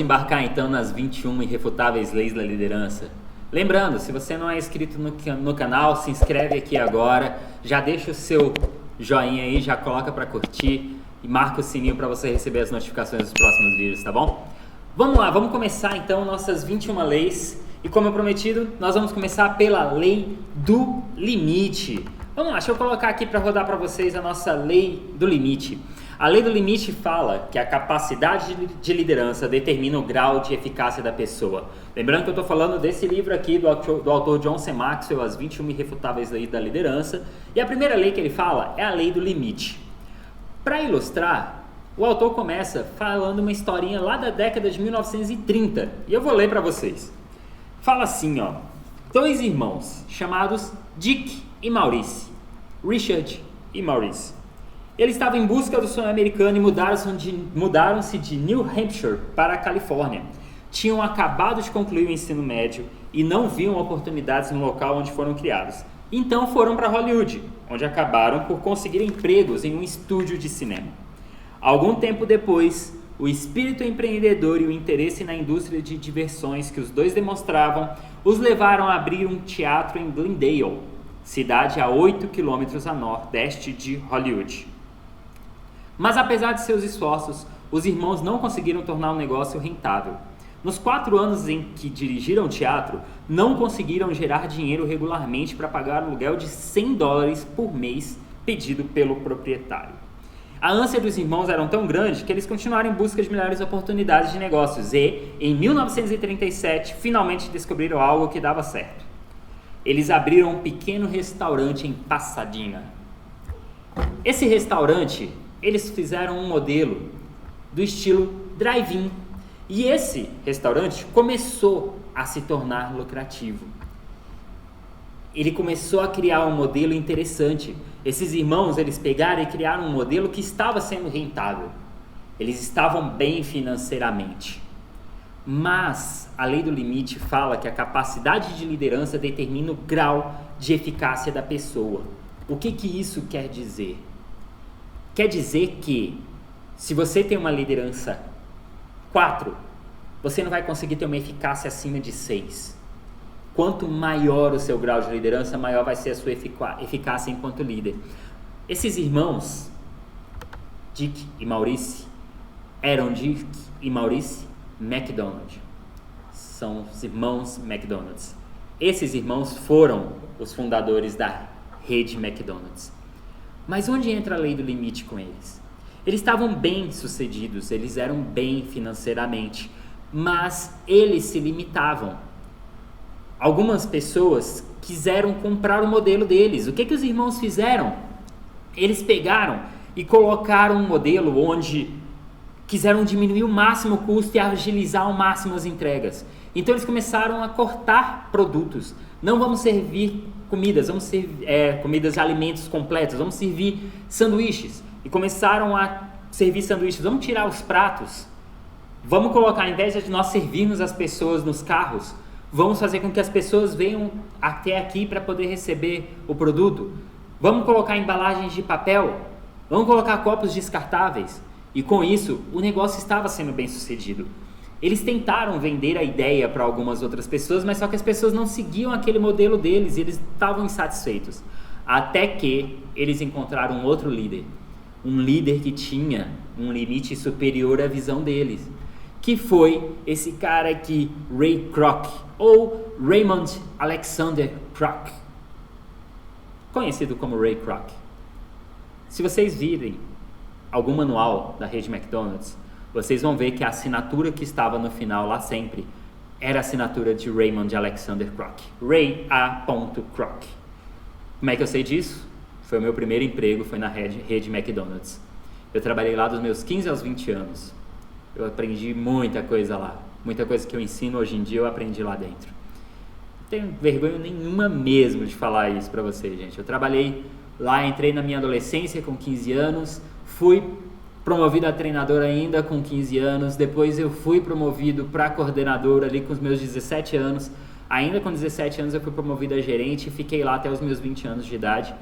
embarcar então nas 21 irrefutáveis leis da liderança. Lembrando, se você não é inscrito no canal, se inscreve aqui agora, já deixa o seu joinha aí, já coloca para curtir e marca o sininho para você receber as notificações dos próximos vídeos, tá bom? Vamos lá, vamos começar então nossas 21 leis e como eu prometido, nós vamos começar pela lei do limite. Vamos lá, deixa eu colocar aqui para rodar para vocês a nossa lei do limite. A lei do limite fala que a capacidade de liderança determina o grau de eficácia da pessoa. Lembrando que eu estou falando desse livro aqui do autor John C. Maxwell, As 21 Irrefutáveis Leis da Liderança. E a primeira lei que ele fala é a lei do limite. Para ilustrar, o autor começa falando uma historinha lá da década de 1930. E eu vou ler para vocês. Fala assim, ó. Dois irmãos chamados Dick e Maurice. Richard e Maurice. Eles estavam em busca do sonho americano e mudaram-se de New Hampshire para a Califórnia. Tinham acabado de concluir o ensino médio e não viam oportunidades no local onde foram criados. Então foram para Hollywood, onde acabaram por conseguir empregos em um estúdio de cinema. Algum tempo depois, o espírito empreendedor e o interesse na indústria de diversões que os dois demonstravam os levaram a abrir um teatro em Glendale, cidade a 8 quilômetros a nordeste de Hollywood. Mas apesar de seus esforços, os irmãos não conseguiram tornar o negócio rentável. Nos 4 anos em que dirigiram o teatro, não conseguiram gerar dinheiro regularmente para pagar o aluguel de $100 por mês pedido pelo proprietário. A ânsia dos irmãos era tão grande que eles continuaram em busca de melhores oportunidades de negócios e, em 1937, finalmente descobriram algo que dava certo. Eles abriram um pequeno restaurante em Pasadena. Esse restaurante, eles fizeram um modelo do estilo drive-in. E esse restaurante começou a se tornar lucrativo. Ele começou a criar um modelo interessante. Esses irmãos, eles pegaram e criaram um modelo que estava sendo rentável. Eles estavam bem financeiramente. Mas a lei do limite fala que a capacidade de liderança determina o grau de eficácia da pessoa. O que isso quer dizer? Quer dizer que se você tem uma liderança 4, você não vai conseguir ter uma eficácia acima de 6. Quanto maior o seu grau de liderança, maior vai ser a sua eficácia enquanto líder. Esses irmãos, Dick e Maurice, eram Dick e Maurice McDonald. São os irmãos McDonald's. Esses irmãos foram os fundadores da rede McDonald's. Mas onde entra a lei do limite com eles? Eles estavam bem sucedidos, eles eram bem financeiramente, mas eles se limitavam. Algumas pessoas quiseram comprar o modelo deles. O que os irmãos fizeram? Eles pegaram e colocaram um modelo onde quiseram diminuir o máximo o custo e agilizar ao máximo as entregas. Então eles começaram a cortar produtos. Não vamos servir comidas, vamos servir comidas de alimentos completos, vamos servir sanduíches. E começaram a servir sanduíches. Vamos tirar os pratos. Vamos colocar, ao invés de nós servirmos as pessoas nos carros, vamos fazer com que as pessoas venham até aqui para poder receber o produto. Vamos colocar embalagens de papel. Vamos colocar copos descartáveis. E com isso, o negócio estava sendo bem sucedido. Eles tentaram vender a ideia para algumas outras pessoas, mas só que as pessoas não seguiam aquele modelo deles e eles estavam insatisfeitos. Até que eles encontraram um outro líder. Um líder que tinha um limite superior à visão deles. Que foi esse cara aqui, Ray Kroc, ou Raymond Alexander Kroc. Conhecido como Ray Kroc. Se vocês virem algum manual da rede McDonald's, vocês vão ver que a assinatura que estava no final lá sempre era a assinatura de Raymond Alexander Kroc. Ray A. Kroc. Como é que eu sei disso? Foi o meu primeiro emprego, foi na rede McDonald's. Eu trabalhei lá dos meus 15 aos 20 anos. Eu aprendi muita coisa lá. Muita coisa que eu ensino hoje em dia eu aprendi lá dentro. Não tenho vergonha nenhuma mesmo de falar isso pra vocês, gente. Eu trabalhei lá, entrei na minha adolescência com 15 anos, fui promovido a treinador ainda com 15 anos, depois eu fui promovido para coordenador ali com os meus 17 anos, ainda com 17 anos eu fui promovido a gerente e fiquei lá até os meus 20 anos de idade.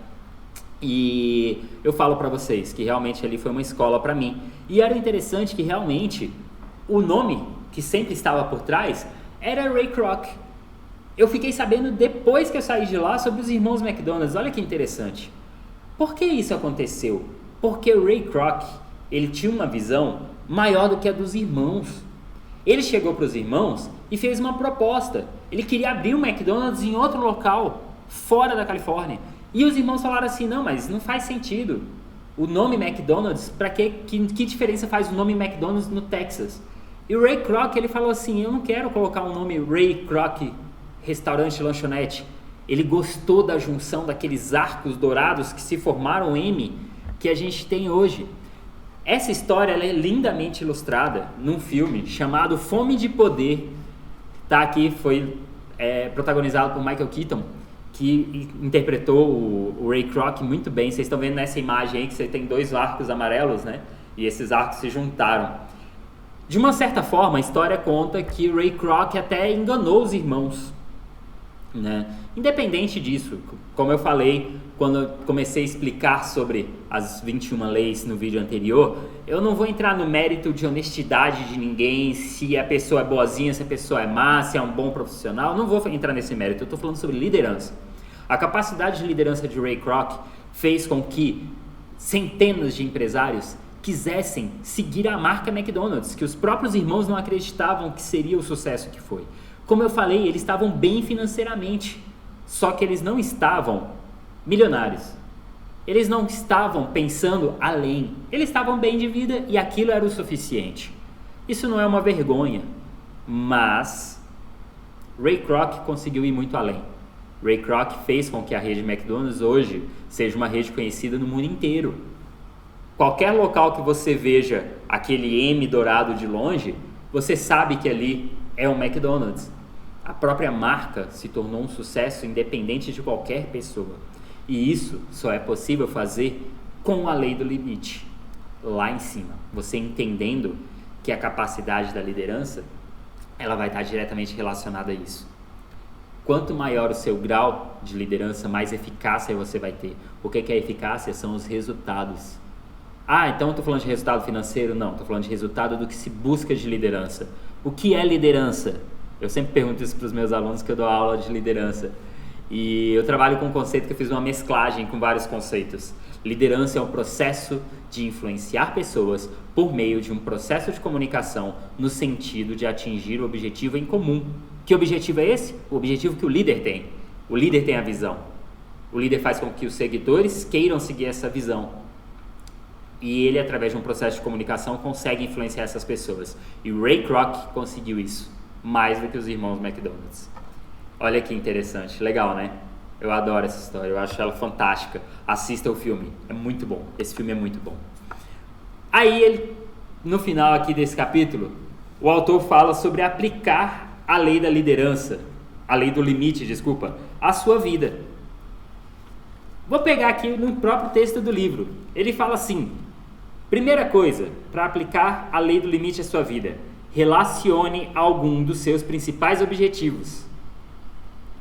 E eu falo para vocês que realmente ali foi uma escola para mim. E era interessante que realmente o nome que sempre estava por trás, era Ray Kroc. Eu fiquei sabendo depois que eu saí de lá sobre os irmãos McDonald's. Olha que interessante. Por que isso aconteceu? Porque o Ray Kroc, ele tinha uma visão maior do que a dos irmãos. Ele chegou para os irmãos e fez uma proposta. Ele queria abrir um McDonald's em outro local, fora da Califórnia. E os irmãos falaram assim, não, mas não faz sentido. O nome McDonald's, para que diferença faz o nome McDonald's no Texas? E o Ray Kroc, ele falou assim, eu não quero colocar um nome Ray Kroc Restaurante Lanchonete. Ele gostou da junção daqueles arcos dourados que se formaram M que a gente tem hoje. Essa história ela é lindamente ilustrada num filme chamado Fome de Poder. Tá aqui, foi protagonizado por Michael Keaton, que interpretou o Ray Kroc muito bem. Vocês estão vendo nessa imagem aí que você tem 2 arcos amarelos, né? E esses arcos se juntaram. De uma certa forma, a história conta que Ray Kroc até enganou os irmãos, né? Independente disso, como eu falei quando eu comecei a explicar sobre as 21 leis no vídeo anterior, eu não vou entrar no mérito de honestidade de ninguém, se a pessoa é boazinha, se a pessoa é má, se é um bom profissional, não vou entrar nesse mérito. Eu estou falando sobre liderança. A capacidade de liderança de Ray Kroc fez com que centenas de empresários quisessem seguir a marca McDonald's, que os próprios irmãos não acreditavam que seria o sucesso que foi. Como eu falei, eles estavam bem financeiramente, só que eles não estavam milionários. Eles não estavam pensando além. Eles estavam bem de vida e aquilo era o suficiente. Isso não é uma vergonha, mas Ray Kroc conseguiu ir muito além. Ray Kroc fez com que a rede McDonald's hoje seja uma rede conhecida no mundo inteiro. Qualquer local que você veja aquele M dourado de longe, você sabe que ali é um McDonald's. A própria marca se tornou um sucesso independente de qualquer pessoa. E isso só é possível fazer com a lei do limite, lá em cima. Você entendendo que a capacidade da liderança, ela vai estar diretamente relacionada a isso. Quanto maior o seu grau de liderança, mais eficácia você vai ter. O que é eficácia? São os resultados. Ah, então eu estou falando de resultado financeiro? Não, estou falando de resultado do que se busca de liderança. O que é liderança? Eu sempre pergunto isso para os meus alunos que eu dou aula de liderança. E eu trabalho com um conceito que eu fiz uma mesclagem com vários conceitos. Liderança é um processo de influenciar pessoas por meio de um processo de comunicação no sentido de atingir o objetivo em comum. Que objetivo é esse? O objetivo que o líder tem. O líder tem a visão. O líder faz com que os seguidores queiram seguir essa visão. E ele, através de um processo de comunicação, consegue influenciar essas pessoas. E o Ray Kroc conseguiu isso, mais do que os irmãos McDonald's. Olha que interessante, legal, né? Eu adoro essa história, eu acho ela fantástica. Assista o filme, é muito bom, esse filme é muito bom. Aí, no final aqui desse capítulo, o autor fala sobre aplicar a lei da liderança, a lei do limite, desculpa, à sua vida. Vou pegar aqui no próprio texto do livro. Ele fala assim: primeira coisa, para aplicar a lei do limite à sua vida, relacione algum dos seus principais objetivos.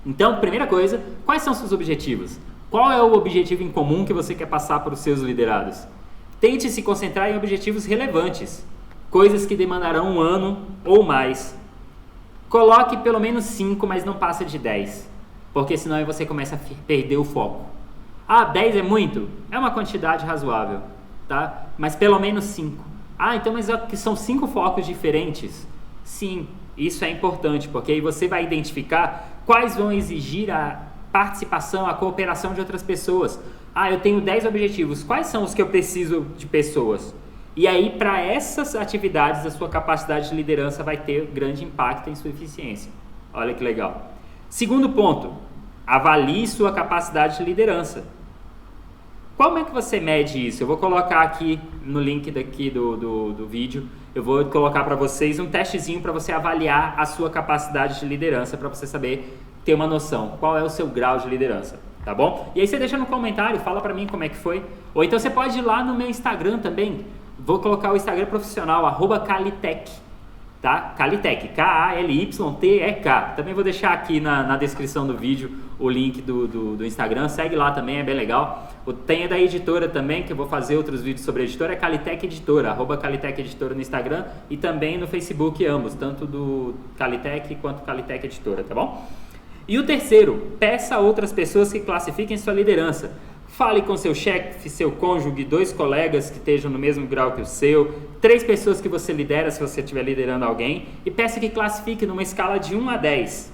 Então, primeira coisa, quais são seus objetivos? Qual é o objetivo em comum que você quer passar para os seus liderados? Tente se concentrar em objetivos relevantes, coisas que demandarão 1 ano ou mais. Coloque pelo menos 5, mas não passe de 10, porque senão aí você começa a perder o foco. Ah, 10 é muito? É uma quantidade razoável, tá? Mas pelo menos 5. Ah, então mas são 5 focos diferentes? Sim, isso é importante, porque aí você vai identificar quais vão exigir a participação, a cooperação de outras pessoas. Ah, eu tenho 10 objetivos, quais são os que eu preciso de pessoas? E aí, para essas atividades, a sua capacidade de liderança vai ter grande impacto em sua eficiência. Olha que legal. Segundo ponto, avalie sua capacidade de liderança. Como é que você mede isso? Eu vou colocar aqui no link daqui do vídeo, eu vou colocar para vocês um testezinho para você avaliar a sua capacidade de liderança, para você saber, ter uma noção, qual é o seu grau de liderança, tá bom? E aí você deixa no comentário, fala para mim como é que foi. Ou então você pode ir lá no meu Instagram também, vou colocar o Instagram profissional, @Calitec. tá? Kalitec, K-A-L-Y-T-E-K. Também vou deixar aqui na descrição do vídeo o link do Instagram, segue lá também, é bem legal. Tem da editora também, que eu vou fazer outros vídeos sobre a editora, é Kalitec Editora, @Kalitec Editora no Instagram e também no Facebook, ambos, tanto do Kalitec quanto Kalitec Editora, tá bom? E o terceiro, peça a outras pessoas que classifiquem sua liderança. Fale com seu chefe, seu cônjuge, 2 colegas que estejam no mesmo grau que o seu, 3 pessoas que você lidera se você estiver liderando alguém e peça que classifique numa escala de 1 a 10.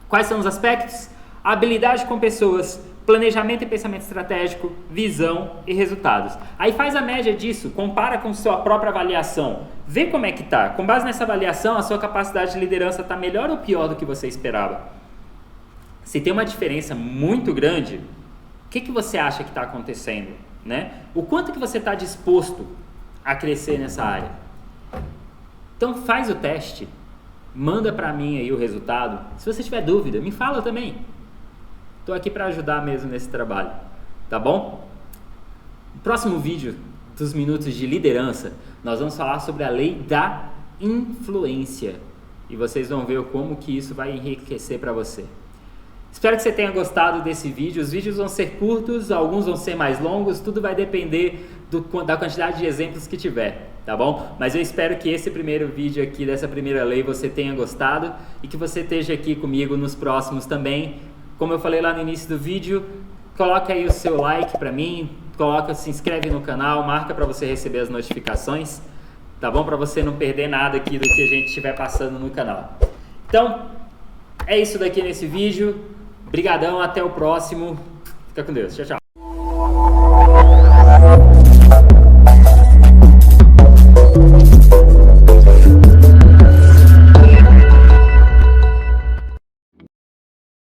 Quais são os aspectos? Habilidade com pessoas, planejamento e pensamento estratégico, visão e resultados. Aí faz a média disso, compara com sua própria avaliação, vê como é que tá. Com base nessa avaliação, a sua capacidade de liderança está melhor ou pior do que você esperava? Se tem uma diferença muito grande, o que você acha que está acontecendo, né? O quanto que você está disposto a crescer nessa área? Então faz o teste, manda para mim aí o resultado. Se você tiver dúvida, me fala também. Estou aqui para ajudar mesmo nesse trabalho, tá bom? No próximo vídeo dos Minutos de Liderança, nós vamos falar sobre a lei da influência e vocês vão ver como que isso vai enriquecer para você. Espero que você tenha gostado desse vídeo. Os vídeos vão ser curtos, alguns vão ser mais longos, tudo vai depender da quantidade de exemplos que tiver, tá bom? Mas eu espero que esse primeiro vídeo aqui, dessa primeira lei, você tenha gostado e que você esteja aqui comigo nos próximos também. Como eu falei lá no início do vídeo, coloca aí o seu like pra mim, se inscreve no canal, marca para você receber as notificações, tá bom? Para você não perder nada aqui do que a gente estiver passando no canal. Então, é isso daqui nesse vídeo. Brigadão, até o próximo. Fica com Deus. Tchau, tchau.